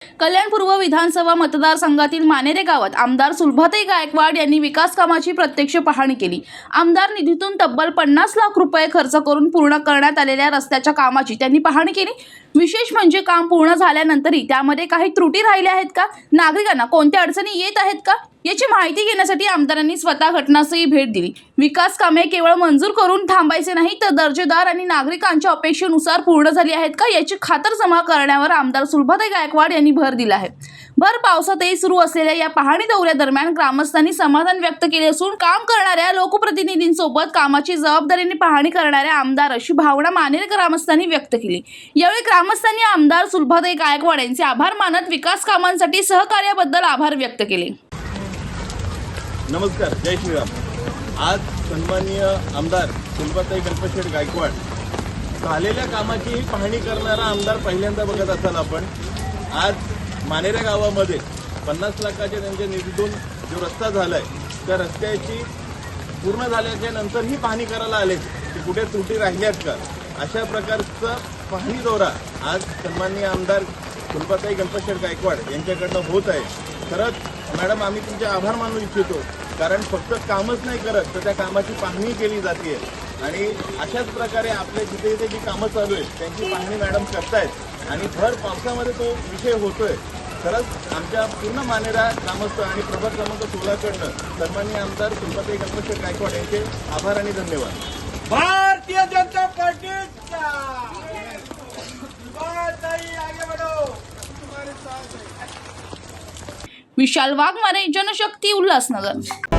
कल्याण पूर्व विधानसभा मतदारसंघातील मानेरे गावात आमदार सुलभाताई गायकवाड यांनी विकास कामाची प्रत्यक्ष पाहणी केली। आमदार निधीतून तब्बल 50 लाख रुपये खर्च करून पूर्ण करण्यात आलेल्या रस्त्याच्या कामाची त्यांनी पाहणी केली। विशेष म्हणजे काम पूर्ण झाल्यानंतरही त्यामध्ये काही त्रुटी राहिल्या आहेत का, नागरिकांना कोणत्या अडचणी येत आहेत का याची माहिती घेण्यासाठी आमदारांनी स्वतः घटनास्थळी भेट दिली। विकास कामे केवळ मंजूर करून थांबायचे नाही तर दर्जेदार आणि नागरिकांच्या अपेक्षेनुसार पूर्ण झाली आहेत का याची खातरजमा करण्यावर आमदार सुलभाताई गायकवाड यांनी भर दिला आहे। भर पावसातही सुरू असलेल्या या पाहणी दौऱ्यादरम्यान ग्रामस्थांनी समाधान व्यक्त केले असून काम करणाऱ्या लोकप्रतिनिधींसोबत कामाची जबाबदारीने पाहणी करणाऱ्या आमदार अशी भावना मानेरे ग्रामस्थांनी व्यक्त केली। यावेळी ग्रामस्थांनी आमदार सुलभाताई गायकवाड यांचे आभार मानत विकास कामांसाठी सहकार्याबद्दल आभार व्यक्त केले। नमस्कार, जय श्रीराम। आज सन्माननीय आमदार सुलभाताई गणपतशेठ गायकवाड झालेल्या कामाची पाहणी करणारा आमदार पहिल्यांदा बघत असाल आपण। आज मानेरे गावामध्ये 50 लाखाच्या त्यांच्या निधीतून जो रस्ता झालाय त्या रस्त्याची पूर्ण झाल्याच्या नंतरही पाहणी करायला आले की कुठे त्रुटी राहिल्यात का, अशा प्रकारचा पाहणी दौरा आज सन्माननीय आमदार सुलभाताई गणपतशेठ गायकवाड यांच्याकडनं होत आहे। खरंच मॅडम, आम्ही तुमचे आभार मानू इच्छितो, कारण फक्त कामच नाही करत तर त्या कामाची पाहणी केली जाते आणि अशाच प्रकारे आपल्या जिथे जिथे जी कामं चालू आहेत त्यांची पाहणी मॅडम करतायत आणि भर पावसामध्ये तो विषय होतोय। खरंच आमच्या पूर्ण मानेरा ग्रामस्थ आणि प्रभाग क्रमांक 16 कडनं सन्माननीय आमदार सुलभाताई गणपतशेठ गायकवाड यांचे आभार आणि धन्यवाद। भारतीय जनता पार्टीचा आगे बढ़ो। विशाल वाघमारे, जनशक्ती, उल्हासनगर।